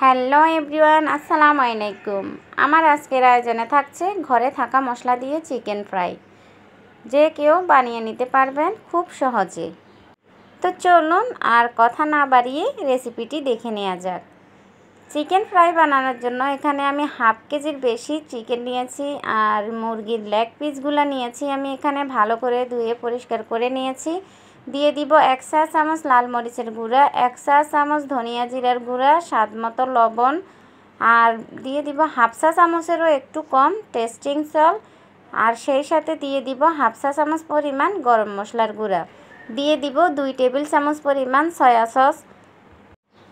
Hello everyone, আসসালামু আলাইকুম। আমার আজকের আয়োজনে থাকছে ঘরে থাকা মশলা দিয়ে চিকেন ফ্রাই, যে কেউ বানিয়ে নিতে পারবেন খুব সহজে। তো চলুন আর কথা না বাড়িয়ে রেসিপিটি দেখে নেওয়া যাক। চিকেন ফ্রাই বানানোর জন্য এখানে আমি হাফ কেজির বেশি চিকেন নিয়েছি, আর মুরগির লেগ পিসগুলো নিয়েছি আমি এখানে ভালো করে ধুয়ে পরিষ্কার করে নিয়েছি। দিয়ে দিব 1 চা চামচ লাল মরিচের গুঁড়া, 1 চা চামচ ধনিয়া জিরার গুঁড়া, স্বাদ মতো লবণ, আর দিয়ে দিব হাফ চা চামচেরও একটু কম টেস্টিং সল্ট, আর সেই সাথে দিয়ে দিব হাফ চা চামচ পরিমাণ গরম মশলার গুঁড়া, দিয়ে দিব 2 টেবিল চামচ পরিমাণ সয়া সস,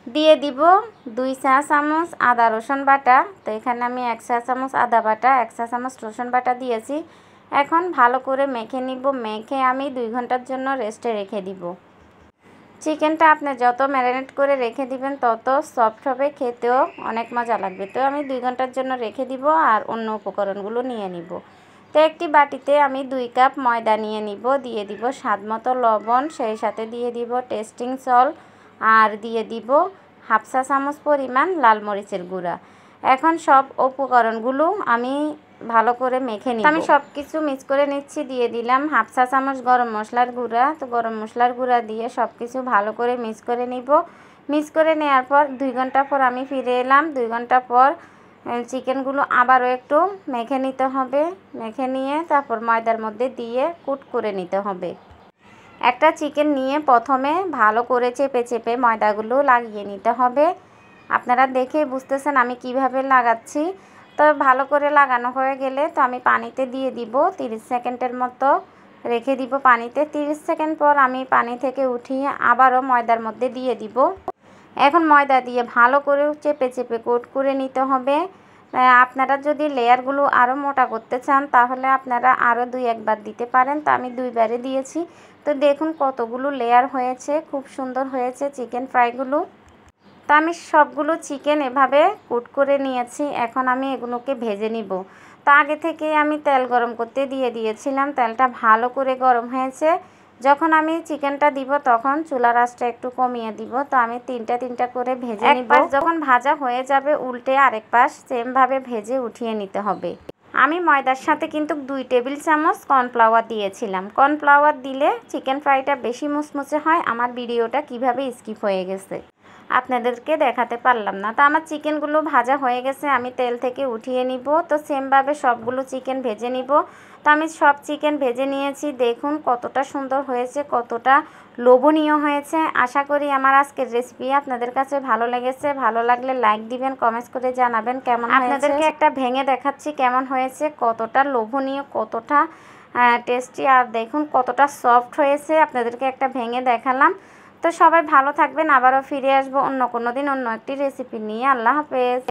দিয়ে দিব 2 চা চামচ আদা রসুন বাটা। তো এখানে আমি 1 চা চামচ আদা বাটা, 1 চা চামচ রসুন বাটা দিয়েছি। এখন ভালো করে মেখে নিব। মেখে আমি 2 ঘন্টার জন্য রেস্টে রেখে দিব। চিকেনটা আপনি যত ম্যারিনেট করে রেখে দিবেন তত সফট হবে, খেতেও অনেক মজা লাগবে। তো আমি 2 ঘন্টার জন্য রেখে দিব আর অন্য উপকরণগুলো নিয়ে নিব। তো একটি বাটিতে আমি 2 কাপ ময়দা নিয়ে নিব, দিয়ে দিব স্বাদ মতো লবণ, সেই সাথে দিয়ে দিব টেস্টিং সল্ট, আর দিয়ে দিব হাফ চা চামচ পরিমাণ লাল মরিচের গুঁড়া। এখন সব উপকরণগুলো আমি ভালো করে মেখে নিব। আমি সব কিছু মিক্স করে নিচ্ছি। দিয়ে দিলাম হাফ চা চামচ গরম মশলার গুঁড়া। তো গরম মশলার গুঁড়া দিয়ে সব কিছু ভালো করে মিক্স করে নিব। মিক্স করে নেওয়ার পর 2 ঘন্টা পর আমি ফিরে এলাম। 2 ঘন্টা পর চিকেনগুলো আবারও একটু মেখে নিতে হবে। মেখে নিয়ে তারপর ময়দার মধ্যে দিয়ে কুট করে নিতে হবে। একটা চিকেন নিয়ে প্রথমে ভালো করে চেপে চেপে ময়দাগুলো লাগিয়ে নিতে হবে। আপনারা দেখে বুঝতেছেন আমি কিভাবে লাগাচ্ছি। তো ভালো করে লাগানো হয়ে গেলে তো আমি পানিতে দিয়ে দিব, 30 সেকেন্ডের মতো রেখে দিব পানিতে। 30 সেকেন্ড পর আমি পানি থেকে উঠিয়ে আবারও ময়দার মধ্যে দিয়ে দিব। এখন ময়দা দিয়ে ভালো করে চেপে চেপে কোট করে নিতে হবে। আপনারা যদি লেয়ারগুলো আরও মোটা করতে চান তাহলে আপনারা আরও 2-1 বার দিতে পারেন। তো আমি 2 বারে দিয়েছি। তো দেখুন কতগুলো লেয়ার হয়েছে, খুব সুন্দর হয়েছে চিকেন ফ্রাইগুলো। তো আমি সবগুলো চিকেন এভাবে কুট করে নিয়েছি। এখন আমি এগুলোকে ভেজে নিব। তো আগে থেকে আমি তেল গরম করতে দিয়ে দিয়েছিলাম। তেলটা ভালো করে গরম হয়েছে। যখন আমি চিকেনটা দিব তখন চুলার আঁচটা একটু কমিয়ে দিব। তো আমি তিনটা করে ভেজে নিব। এক পাশ যখন ভাজা হয়ে যাবে উল্টে আরেক পাশ সেমভাবে ভেজে উঠিয়ে নিতে হবে। আমি ময়দার সাথে কিন্তু 2 টেবিল চামচ কর্নফ্লাওয়ার দিয়েছিলাম। কর্নফ্লাওয়ার দিলে চিকেন ফ্রাইটা বেশি মুচমুচে হয়। আমার ভিডিওটা কিভাবে স্কিপ হয়ে গেছে আপনাদেরকে দেখাতে পারলাম না। তো আমার চিকেনগুলো ভাজা হয়ে গেছে, আমি তেল থেকে উঠিয়ে নিব। তো সেমভাবে সবগুলো চিকেন ভেজে নিব। তো আমি সব চিকেন ভেজে নিয়েছি। দেখুন কতটা সুন্দর হয়েছে, কতটা লোভনীয় হয়েছে। আশা করি আমার আজকের রেসিপি আপনাদের কাছে ভালো লেগেছে। ভালো লাগলে লাইক দিবেন, কমেন্টস করে জানাবেন কেমন হয়েছে। আপনাদেরকে একটা ভেঙে দেখাচ্ছি কেমন হয়েছে, কতটা লোভনীয়, কতটা টেস্টি, আর দেখুন কতটা সফট হয়েছে। আপনাদেরকে একটা ভেঙে দেখালাম। তো সবাই ভালো থাকবেন। আবারও ফিরে আসবো অন্য কোনো দিন অন্য একটি রেসিপি নিয়ে। আল্লাহ হাফেজ।